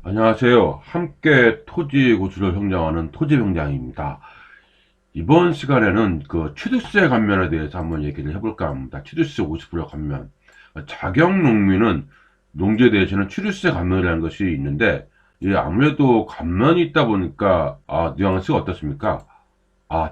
안녕하세요. 함께 토지 고수를 형성하는 토지병장입니다. 이번 시간에는 그 취득세 감면에 대해서 한번 얘기를 해볼까 합니다. 취득세 50% 감면. 자격농민은 농지에 대해서는 취득세 감면이라는 것이 있는데, 이 아무래도 감면이 있다 보니까, 뉘앙스가 어떻습니까?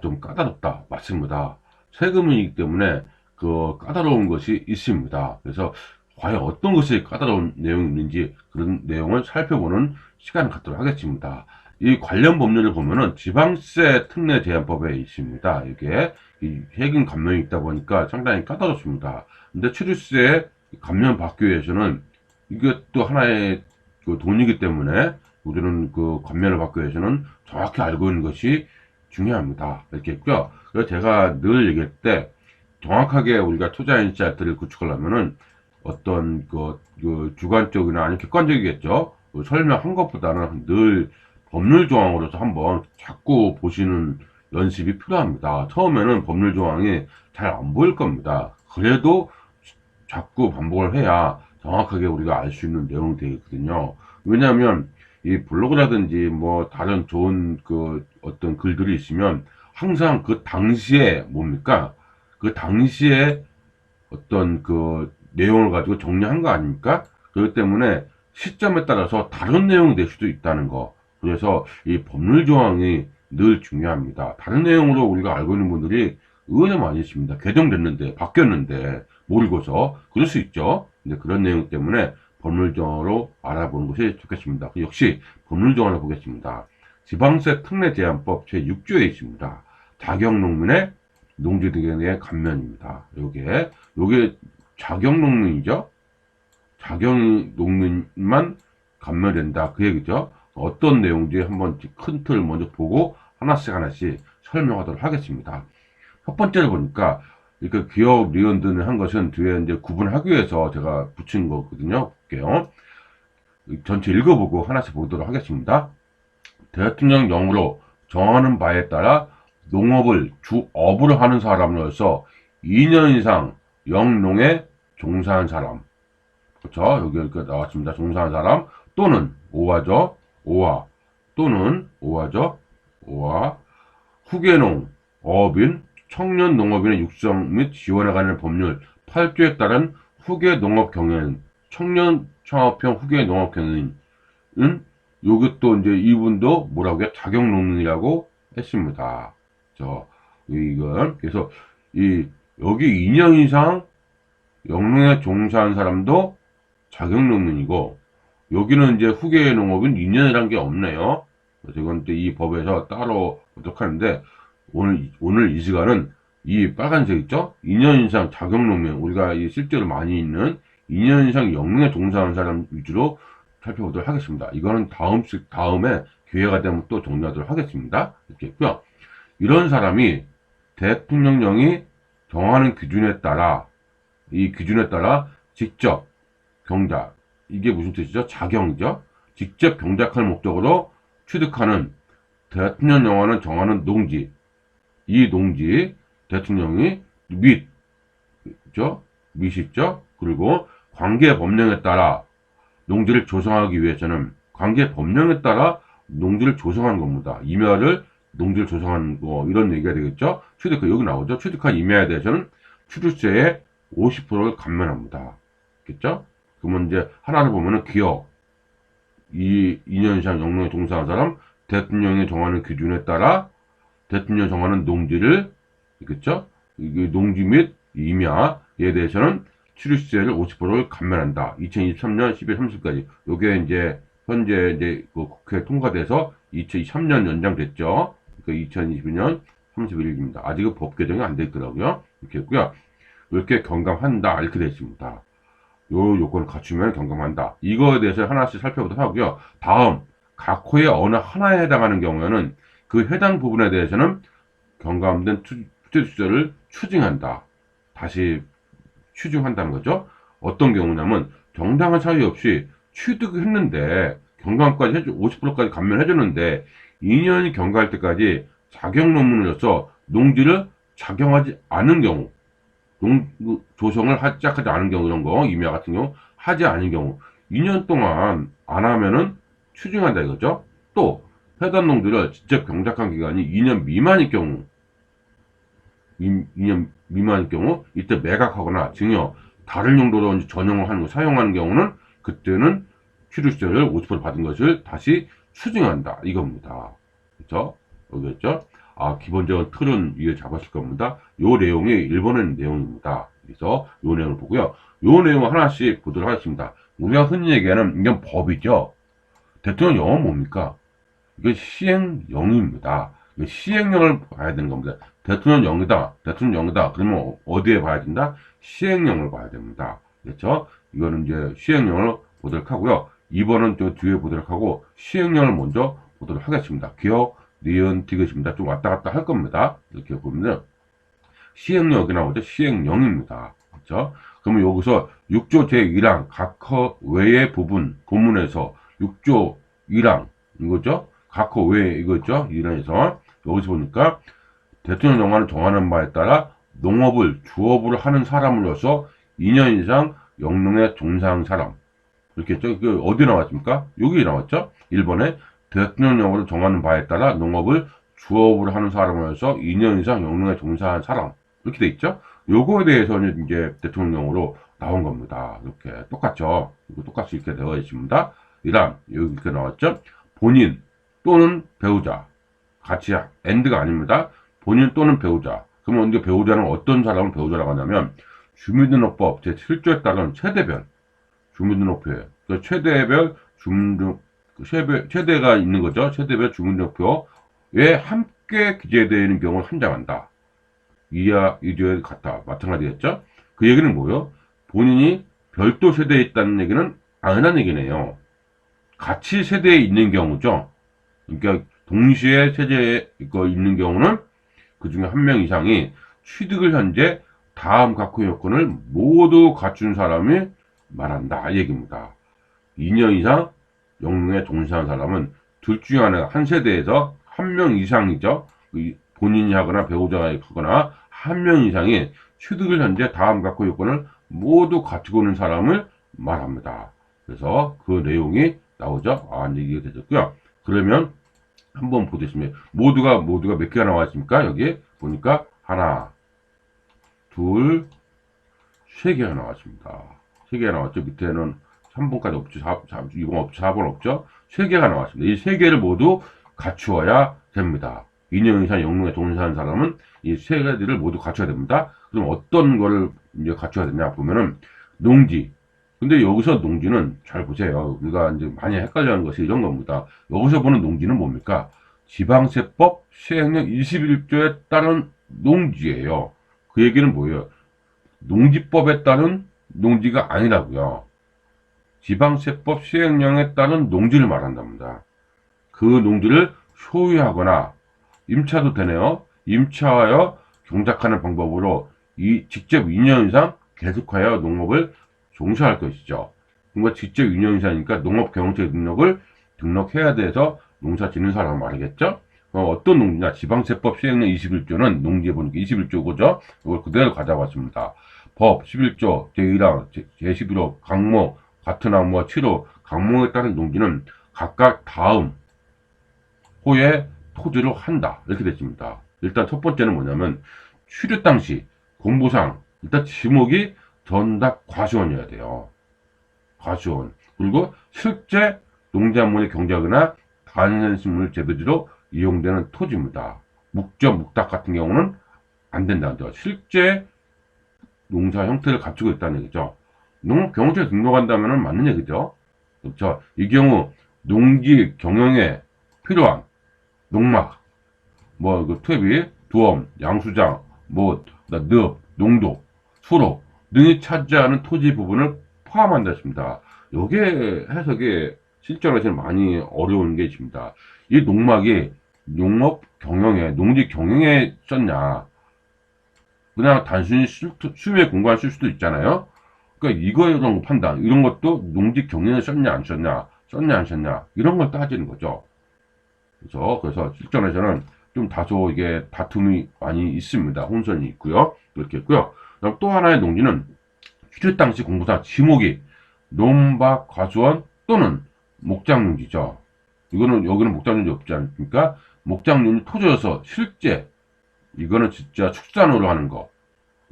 좀 까다롭다. 맞습니다. 세금이기 때문에 그 까다로운 것이 있습니다. 그래서 과연 어떤 것이 까다로운 내용이 있는지 그런 내용을 살펴보는 시간을 갖도록 하겠습니다. 이 관련 법률을 보면은 지방세 특례 제한법에 있습니다. 이게 이 세금 감면이 있다 보니까 상당히 까다롭습니다. 근데 취득세 감면 받기 위해서는 이것도 하나의 그 돈이기 때문에 우리는 그 감면을 받기 위해서는 정확히 알고 있는 것이 중요합니다. 이렇게 했고요. 그래서 제가 늘 얘기할 때 정확하게 우리가 투자 인사이트를 구축하려면은 어떤 그 주관적이나 아니 객관적이겠죠. 그 설명한 것보다는 늘 법률 조항으로서 한번 자꾸 보시는 연습이 필요합니다. 처음에는 법률 조항이 잘 안 보일 겁니다. 그래도 자꾸 반복을 해야 정확하게 우리가 알 수 있는 내용이 되거든요. 왜냐하면 이 블로그라든지 뭐 다른 좋은 그 어떤 글들이 있으면 항상 그 당시에 뭡니까? 그 당시에 어떤 그 내용을 가지고 정리한 거 아닙니까? 그렇기 때문에 시점에 따라서 다른 내용이 될 수도 있다는 거. 그래서 이 법률 조항이 늘 중요합니다. 다른 내용으로 우리가 알고 있는 분들이 의외로 많이 있습니다. 개정됐는데, 바뀌었는데, 모르고서. 그럴 수 있죠. 근데 그런 내용 때문에 법률 조항으로 알아보는 것이 좋겠습니다. 역시 법률 조항을 보겠습니다. 지방세 특례 제한법 제6조에 있습니다. 자격농민의 농지 등에 대한 감면입니다. 요게 자격농민이죠. 자격농민만 감면된다. 그 얘기죠. 어떤 내용인지 한번 큰 틀 먼저 보고 하나씩 설명하도록 하겠습니다. 첫 번째로 보니까 이렇게 기업 리언드는 한 것은 뒤에 이제 구분하기 위해서 제가 붙인 거거든요. 볼게요. 전체 읽어보고 하나씩 보도록 하겠습니다. 대통령령으로 정하는 바에 따라 농업을 주업으로 하는 사람으로서 2년 이상 영농에 종사한 사람. 그렇죠? 여기 이렇게 나왔습니다. 종사한 사람 또는 오화죠. 오화 또는 오화죠. 오화 후계농, 어업인, 청년 농업인의 육성 및 지원에 관한 법률 8조에 따른 후계 농업 경영, 청년 창업형 후계 농업 경영은 요것도 이제 이분도 뭐라고요? 자격농민이라고 했습니다. 이건 그래서 여기 2년 이상 영농에 종사한 사람도 자격농민이고 여기는 이제 후계 농업은 2년이란 게 없네요. 그래서 이건 또 이 법에서 따로 어떻게 하는데 오늘 이 시간은 이 빨간색 있죠? 2년 이상 자격농민 우리가 실제로 많이 있는 2년 이상 영농에 종사한 사람 위주로 살펴보도록 하겠습니다. 이거는 다음에 기회가 되면 또 정리하도록 하겠습니다. 이렇게 했고요. 이런 사람이 대통령령이 정하는 기준에 따라 이 기준에 따라 직접 경작 이게 무슨 뜻이죠? 자경이죠. 직접 경작할 목적으로 취득하는 대통령령은 정하는 농지 이 농지 대통령이 밑 있죠. 그리고 관계 법령에 따라 농지를 조성하기 위해서는 관계 법령에 따라 농지를 조성하는 겁니다. 임야를 농지를 조성하는 거 이런 얘기가 되겠죠. 여기 나오죠. 취득한 임야에 대해서는 취득세의 50%를 감면합니다. 겠죠? 그러면 이제 하나를 보면은 기업 2년 이상 영농에 종사한 사람 대통령이 정하는 기준에 따라 대통령이 정하는 농지를 겠죠? 농지 및 임야에 대해서는 취득세를 50%를 감면한다. 2023년 12월 30일까지. 요게 이제 현재 이제 그 국회 통과돼서 2023년 연장됐죠. 그러니까 2022년 31일입니다. 아직은 법 개정이 안 됐더라고요. 이렇게 했고요. 이렇게 경감한다. 이렇게 되어 있습니다. 요 요건을 갖추면 경감한다. 이거에 대해서 하나씩 살펴보도록 하고요. 다음 각 호의 어느 하나에 해당하는 경우에는 그 해당 부분에 대해서는 경감된 투자를 추징한다. 다시 추징한다는 거죠. 어떤 경우냐면 정당한 사유 없이 취득했는데 경감까지 50%까지 감면해줬는데 2년이 경과할 때까지 자격농민으로서 농지를 작용하지 않은 경우 조성을 시작하지 않은 경우 이런 거 임야 같은 경우 하지 않은 경우 2년 동안 안 하면은 추징한다 이거죠. 또 해당 농지를 직접 경작한 기간이 2년 미만일 경우 2년 미만일 경우 이때 매각하거나 증여 다른 용도로 전용을 하는 거 사용하는 경우는 그때는 취득세를 50% 받은 것을 다시 추징한다 이겁니다. 그렇죠? 알겠죠? 기본적인 틀은 이해 잡았을 겁니다. 요 내용이 일본의 내용입니다. 그래서 요 내용을 보고요. 요 내용을 하나씩 보도록 하겠습니다. 우리가 흔히 얘기하는 이건 법이죠. 대통령령은 뭡니까? 이게 시행령입니다. 시행령을 봐야 되는 겁니다. 대통령령이다. 대통령령이다. 그러면 어디에 봐야 된다? 시행령을 봐야 됩니다. 그렇죠? 이거는 이제 시행령을 보도록 하고요. 2번은 저 뒤에 보도록 하고 시행령을 먼저 보도록 하겠습니다. 기억, 니은, 디귿입니다. 좀 왔다 갔다 할 겁니다. 이렇게 보면 시행령이 나오죠. 시행령입니다. 그렇죠? 그러면 여기서 6조 제1항 각허 외의 부분 본문에서 6조 1항 이거죠? 각허 외 이거죠? 1항에서 여기서 보니까 대통령 영화는 정하는 바에 따라 농업을 주업으로 하는 사람으로서 2년 이상 영농에 종사한 사람 이렇게 했죠? 그 어디 나왔습니까? 여기 나왔죠? 1번에 대통령령으로 정하는 바에 따라 농업을 주업으로 하는 사람으로서 2년 이상 영농에 종사한 사람 이렇게 돼 있죠? 요거에 대해서는 이제 대통령령으로 나온 겁니다. 이렇게 똑같죠? 이거 똑같이 이렇게 되어 있습니다. 이란 여기 이렇게 나왔죠? 본인 또는 배우자 같이 엔드가 아닙니다. 본인 또는 배우자. 그러면 이제 배우자는 어떤 사람을 배우자라고 하냐면 주민등록법 제7조에 따른 최대별 주민등록표에 최대별 주민등록 최대가 있는 거죠. 최대별 주민등록표에 함께 기재되어 있는 경우를 한정한다. 이하 이조에 같다. 마찬가지겠죠. 그 얘기는 뭐예요? 본인이 별도 세대에 있다는 얘기는 아니라는 얘기네요. 같이 세대에 있는 경우죠. 그러니까 동시에 세대에 있는 경우는 그 중에 한 명 이상이 취득을 현재 다음 각호 요건을 모두 갖춘 사람이 말한다. 이 얘기입니다. 2년 이상 영농에 종사한 사람은 둘 중에 한 세대에서 한 명 이상이죠. 본인이 하거나 배우자가 하거나 한 명 이상이 취득을 현재 다음 각호 요건을 모두 갖추고 있는 사람을 말합니다. 그래서 그 내용이 나오죠. 이제 이게 되셨고요. 그러면 한번 보겠습니다. 모두가 몇 개가 나와 있습니까? 여기 보니까 하나, 둘, 세 개가 나왔습니다. 세 개가 나왔죠. 밑에는 3번까지 없죠. 2번 없죠. 4번 없죠. 세 개가 나왔습니다. 이 세 개를 모두 갖추어야 됩니다. 2년 이상 영농에 종사하는 사람은 이 세 가지를 모두 갖춰야 됩니다. 그럼 어떤 거를 이제 갖춰야 되냐 보면은 농지. 근데 여기서 농지는 잘 보세요. 우리가 이제 많이 헷갈려하는 것이 이런 겁니다. 여기서 보는 농지는 뭡니까? 지방세법 시행령 21조에 따른 농지예요. 그 얘기는 뭐예요? 농지법에 따른 농지가 아니라고요. 지방세법 시행령에 따른 농지를 말한답니다. 그 농지를 소유하거나 임차도 되네요. 임차하여 경작하는 방법으로 직접 2년 이상 계속하여 농업을 종사할 것이죠. 그러니까 직접 2년 이상이니까 농업경영체 등록을 등록해야 돼서 농사 짓는 사람 말이겠죠. 어떤 농지냐? 지방세법 시행령 21조는 농지에 보니까 21조고죠. 이걸 그대로 가져왔습니다. 법 11조 제1항 제11호 강목 같은 항목과 7호 강목에 따른 농지는 각각 다음 호에 토지를 한다. 이렇게 됐습니다. 일단 첫 번째는 뭐냐면 취득 당시 공부상 일단 지목이 전답 과수원이어야 돼요. 과수원. 그리고 실제 농작물의 경작이나 단연식물 재배지로 이용되는 토지입니다. 묵적, 묵닥 같은 경우는 안 된다는 거죠. 실제 농사 형태를 갖추고 있다는 얘기죠. 농업경영체에 등록한다면 맞는 얘기죠. 그렇죠. 이 경우 농지 경영에 필요한 농막, 퇴비, 두엄, 양수장, 늪, 농도, 수로 등이 차지하는 토지 부분을 포함한다 했습니다. 요게 해석이 실전에서는 많이 어려운 게 있습니다. 이 농막이 농업 경영에, 농지 경영에 썼냐, 그냥 단순히 수입의 공간을 쓸 수도 있잖아요. 그러니까 이런 판단, 이런 것도 농지 경영에 썼냐, 안 썼냐, 썼냐, 안 썼냐, 이런 걸 따지는 거죠. 그래서 실전에서는 좀 다소 이게 다툼이 많이 있습니다. 혼선이 있고요. 그렇게 있고요. 그다음 또 하나의 농지는 취득 당시 공부상 지목이 논밭 과수원 또는 목장 농지죠. 이거는 여기는 목장용지 없지 않습니까? 목장용지 토지여서 실제 이거는 진짜 축산으로 하는 거,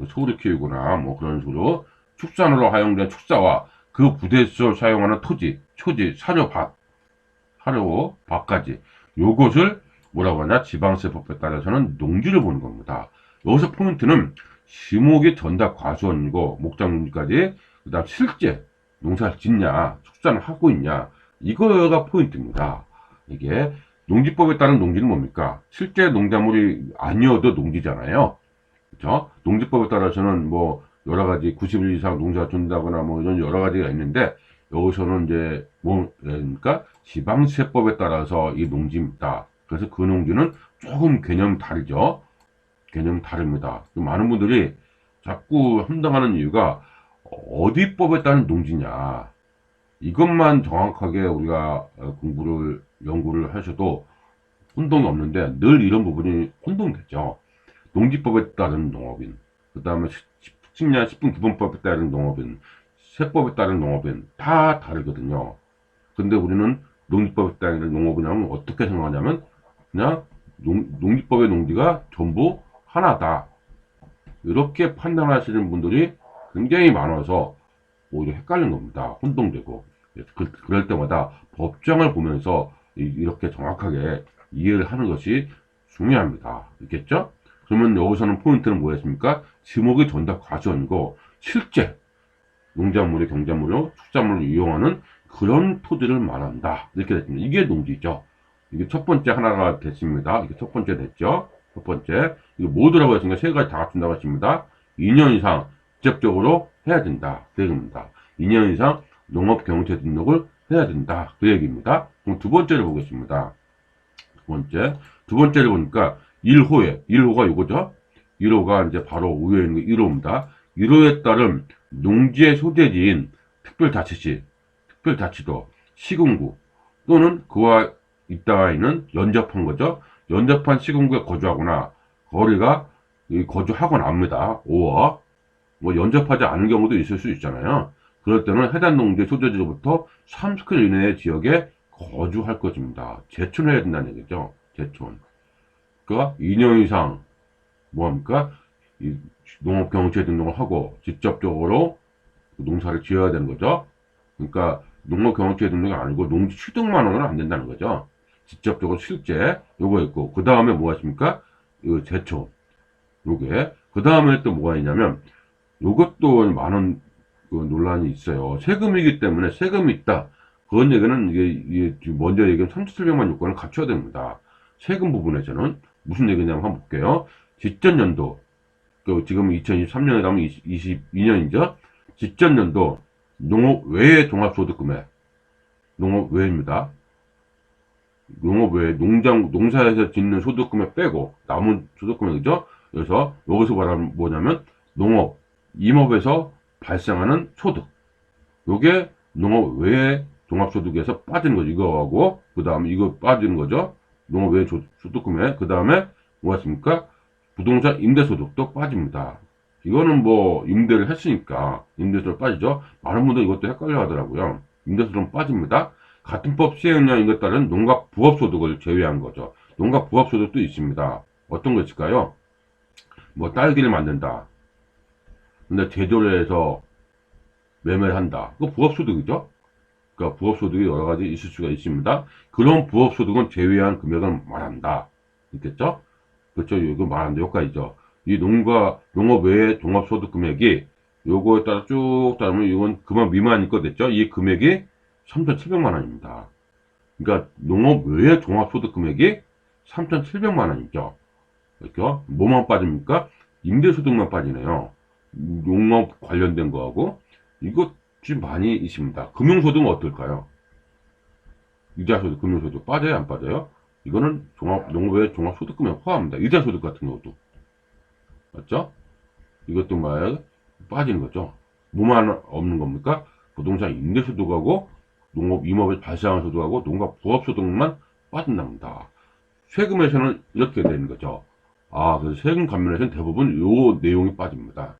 소를 키우거나 뭐 그런 식으로 축산으로 사용된 축사와 그 부대에서 사용하는 토지, 초지, 사료, 밭까지 요것을 뭐라고 하냐, 지방세법에 따라서는 농지를 보는 겁니다. 여기서 포인트는 지목이 전답 과수원이고 목장용지까지, 그 다음 실제 농사를 짓냐, 축산을 하고 있냐, 이거가 포인트입니다. 이게 농지법에 따른 농지는 뭡니까? 실제 농작물이 아니어도 농지잖아요. 그렇죠? 농지법에 따라서는 뭐 여러 가지 90일 이상 농사 준다거나 뭐 이런 여러 가지가 있는데, 여기서는 이제 그러니까 지방세법에 따라서 이 농지입니다. 그래서 그 농지는 조금 개념 다르죠. 개념 다릅니다. 많은 분들이 자꾸 혼동하는 이유가 어디 법에 따른 농지냐, 이것만 정확하게 우리가 연구를 하셔도 혼동이 없는데, 늘 이런 부분이 혼동되죠. 농지법에 따른 농업인, 그 다음에 식량 식품기본법에 따른 농업인, 세법에 따른 농업인 다 다르거든요. 근데 우리는 농지법에 따른 농업인 하면 어떻게 생각하냐면, 그냥 농지법의 농지가 전부 하나다, 이렇게 판단하시는 분들이 굉장히 많아서 오히려 헷갈린 겁니다. 혼동되고. 그럴 때마다 법정을 보면서 이렇게 정확하게 이해를 하는 것이 중요합니다. 있겠죠? 그러면 여기서는 포인트는 뭐였습니까? 지목의 전답 과정이고, 실제 농작물의 경작물로 축작물을 이용하는 그런 토지를 말한다. 이렇게 됐습니다. 이게 농지죠. 이게 첫 번째 하나가 됐습니다. 이게 첫 번째 됐죠. 첫 번째. 이거 뭐더라고 했습니까? 세 가지 다 갖춘다고 했습니다. 2년 이상 직접적으로 해야 된다. 그 얘기입니다. 2년 이상 농업경영체 등록을 해야 된다. 그 얘기입니다. 그럼 두 번째를 보겠습니다. 두 번째를 보니까 1호가 이거죠. 1호가 이제 바로 위에 있는 게 1호입니다. 1호에 따른 농지의 소재지인 특별자치도, 시군구 또는 그와 있다가 있는 연접한 거죠. 연접한 시군구에 거주하거나 거주하거나 합니다. 5월 뭐 연접하지 않은 경우도 있을 수 있잖아요. 그럴 때는 해당 농지 소재지로부터 30km 이내의 지역에 거주할 것입니다. 제촌해야 된다는 얘기죠. 제촌. 그러니까 2년 이상 뭐합니까? 이 농업경영체 등록을 하고 직접적으로 농사를 지어야 되는 거죠. 그러니까 농업경영체 등록이 아니고 농지 취득만으로는 안 된다는 거죠. 직접적으로 실제 요거 있고, 그 다음에 뭐가 있습니까? 제촌. 요게. 그 다음에 또 뭐가 있냐면, 요것도 많은 논란이 있어요. 세금이기 때문에 세금이 있다. 그런 얘기는 이게 먼저 얘기하면 3,700만 요건을 갖춰야 됩니다. 세금 부분에서는 무슨 얘기냐면 한번 볼게요. 직전연도, 지금 2023년에 가면 22년이죠. 직전연도 농업 외의 종합소득금액, 농업 외입니다. 농업 외에 농사에서 짓는 소득금액 빼고 남은 소득금액이죠. 그래서 여기서 말하면 뭐냐면 농업, 임업에서 발생하는 소득, 요게 농업 외의 종합소득에서 빠지는 거죠. 이거하고 그 다음에 이거 빠지는 거죠. 농업 외의 소득금액. 그 다음에 뭐였습니까? 부동산 임대소득도 빠집니다. 이거는 뭐 임대를 했으니까 임대소득 빠지죠. 많은 분들이 이것도 헷갈려 하더라고요. 임대소득은 빠집니다. 같은 법 시행령인 것 따른 농가 부업소득을 제외한 거죠. 농가 부업소득도 있습니다. 어떤 거 있을까요? 뭐 딸기를 만든다. 근데 제조를 해서 매매를 한다. 그거 부업소득이죠. 그러니까 부업소득이 여러 가지 있을 수가 있습니다. 그런 부업소득은 제외한 금액을 말한다. 있겠죠? 그렇죠. 이거 말한다. 여기까지죠. 이 농업 외의 종합소득 금액이 요거에 따라 쭉 따르면 이건 그만 미만일 거 됐죠. 이 금액이 3,700만 원입니다. 그러니까 농업 외의 종합소득 금액이 3,700만 원이죠. 그렇죠? 뭐만 빠집니까? 임대소득만 빠지네요. 농업 관련된 거하고 이것 좀 많이 있습니다. 금융소득은 어떨까요? 이자소득, 금융소득 빠져요, 안 빠져요? 이거는 농업의 종합소득금액 포함합니다. 이자소득 같은 것도. 맞죠? 이것도 말 빠지는 거죠. 뭐만 없는 겁니까? 부동산 임대소득하고 농업, 임업에서 발생한 소득하고 농가 부업소득만 빠진답니다. 세금에서는 이렇게 되는 거죠. 그래서 세금 감면에서는 대부분 요 내용이 빠집니다.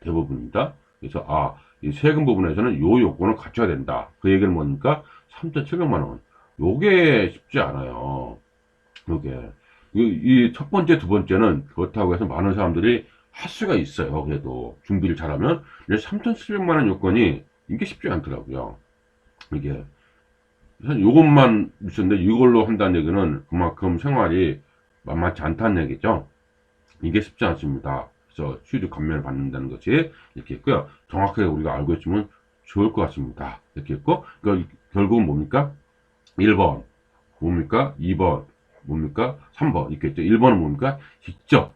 대부분입니다. 그래서 이 세금 부분에서는 요 요건을 갖춰야 된다. 그 얘기는 뭡니까? 3,700만 원. 요게 쉽지 않아요. 요게. 이 첫 번째, 두 번째는 그렇다고 해서 많은 사람들이 할 수가 있어요. 그래도 준비를 잘하면. 3,700만 원 요건이 이게 쉽지 않더라고요. 이게. 사실 요것만 있었는데 이걸로 한다는 얘기는 그만큼 생활이 만만치 않다는 얘기죠. 이게 쉽지 않습니다. 그래서 수익 감면을 받는다는 것이 이렇게 있고요. 정확하게 우리가 알고 있으면 좋을 것 같습니다. 이렇게 있고, 그러니까 결국은 뭡니까? 1번 뭡니까? 2번 뭡니까? 3번 이렇게 있죠. 1번은 뭡니까? 직접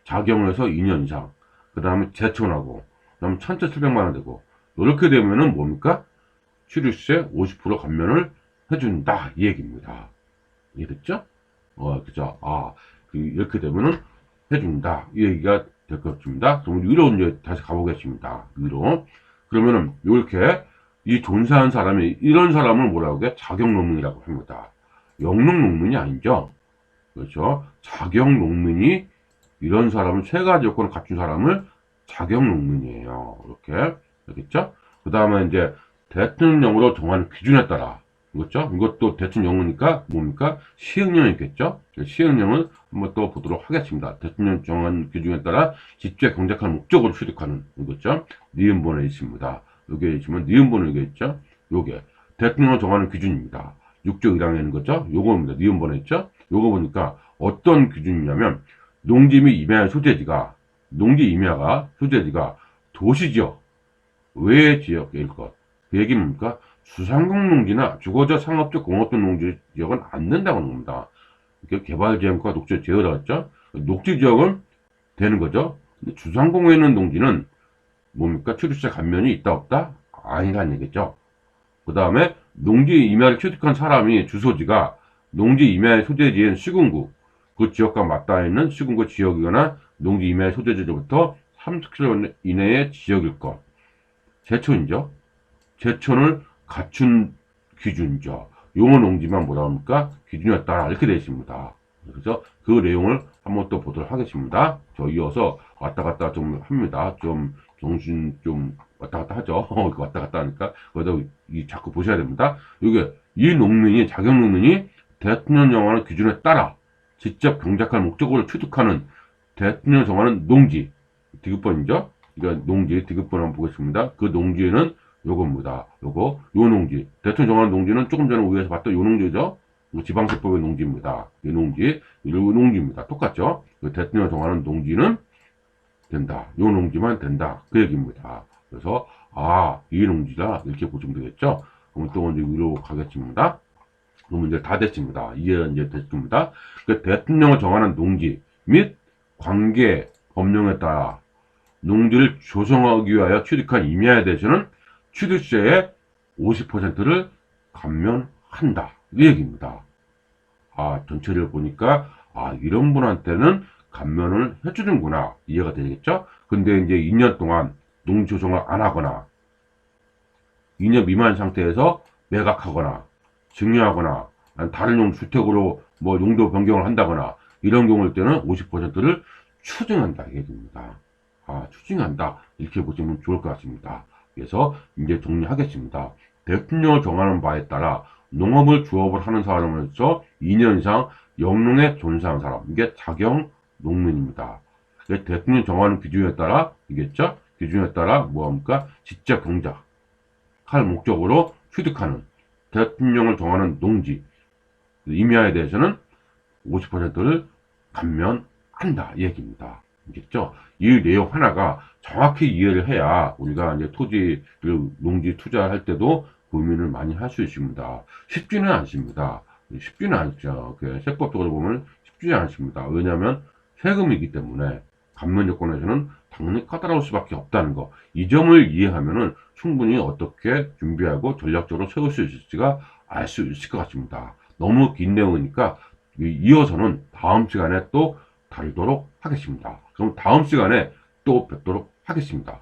자경을 해서 2년 이상, 그 다음에 재촌하고, 그 다음에 1,700만 원 되고, 이렇게 되면은 뭡니까? 취득세 50% 감면을 해준다 이 얘기입니다. 이해됐죠? 그죠? 이렇게 되면은 해준다 이 얘기가 될 것 같습니다. 그럼 위로 이제 다시 가보겠습니다. 위로. 그러면은 이렇게 이 존사한 사람이 이런 사람을 뭐라고 해? 자경농민이라고 합니다. 영농농민이 아니죠. 그렇죠? 자경농민이 이런 사람을 세 가지 요건을 갖춘 사람을 자경농민이에요. 이렇게 알겠죠? 그 다음에 이제 대통령으로 정하는 기준에 따라 그렇죠? 이것도 대통령이니까 뭡니까? 시행령이겠죠? 시행령은 한번 또 보도록 하겠습니다. 대통령 정한 기준에 따라 직접 경작하는 목적으로 취득하는 이거죠? 니은번에 있습니다. 여기에 있으면 니은번에 여기 있죠? 요게 대통령을 정하는 기준입니다. 6조 1항에 있는 거죠? 요거입니다. 니은번에 있죠? 요거 보니까 어떤 기준이냐면 농지 및 임야의 소재지가 도시지역 외의 지역일 것. 그 얘기는 뭡니까? 수상국 농지나 주거적, 상업적, 공업적 농지 지역은 안 된다고 하는 겁니다. 개발지역과 녹지 지역이라고 했죠? 녹지 지역은 되는 거죠. 근데 주상공에 있는 농지는 뭡니까? 취득세 감면이 있다 없다? 아니라는 얘기죠. 그 다음에 농지 임야를 취득한 사람이 주소지가 농지 임야의 소재지인 시군구, 그 지역과 맞닿아 있는 시군구 지역이거나 농지 임야의 소재지로부터 30km 이내의 지역일 것. 제촌이죠. 제촌을 갖춘 기준이죠. 용어 농지만 뭐라 합니까? 기준에 따라 이렇게 되어 있습니다. 그래서 그 내용을 한번 또 보도록 하겠습니다. 저 이어서 왔다 갔다 좀 합니다. 좀 정신 좀 왔다 갔다 하죠. 왔다 갔다 하니까 그래도 자꾸 보셔야 됩니다. 이게 이 농민이 자경농민이 대통령 정하는 기준에 따라 직접 경작할 목적으로 취득하는 대통령 정하는 농지 디귿번이죠. 그러니까 농지 디귿번 한번 보겠습니다. 그 농지에는 요겁니다. 요 농지. 대통령 정하는 농지는 조금 전에 위에서 봤던 요 농지죠. 지방세법의 농지입니다. 이 농지, 요 농지입니다. 똑같죠? 대통령 정하는 농지는 된다. 요 농지만 된다. 그 얘기입니다. 그래서, 이 농지다. 이렇게 보시면 되겠죠? 그럼 또 이제 위로 가겠습니다. 그러면 이제 다 됐습니다. 이해 이제 됐습니다. 그 대통령을 정하는 농지 및 관계 법령에 따라 농지를 조성하기 위하여 취득한 임야에 대해서는 취득세의 50%를 감면한다. 이 얘기입니다. 전체를 보니까, 이런 분한테는 감면을 해주는구나. 이해가 되겠죠? 근데 이제 2년 동안 농지 조성을 안 하거나, 2년 미만 상태에서 매각하거나, 증여하거나, 다른 용 주택으로 뭐 용도 변경을 한다거나, 이런 경우일 때는 50%를 추징한다. 이 얘기입니다. 추징한다. 이렇게 보시면 좋을 것 같습니다. 그래서 이제 정리하겠습니다. 대통령을 정하는 바에 따라 농업을 주업을 하는 사람으로서 2년 이상 영농에 존재하는 사람, 이게 자경 농민입니다. 대통령 정하는 기준에 따라, 이겠죠? 기준에 따라 뭐합니까? 직접 경작할 목적으로 취득하는 대통령을 정하는 농지, 임야에 대해서는 50%를 감면한다. 이 얘기입니다. 알겠죠? 이 내용 하나가 정확히 이해를 해야 우리가 이제 토지를 농지 투자할 때도 고민을 많이 할 수 있습니다. 쉽지는 않습니다. 쉽지는 않죠. 세법적으로 보면 쉽지 않습니다. 왜냐하면 세금이기 때문에 감면 조건에서는 당연히 까다로울 수밖에 없다는 거. 이 점을 이해하면은 충분히 어떻게 준비하고 전략적으로 세울 수 있을지가 알 수 있을 것 같습니다. 너무 긴 내용이니까 이어서는 다음 시간에 또 다루도록 하겠습니다. 그럼 다음 시간에 또 뵙도록 하겠습니다.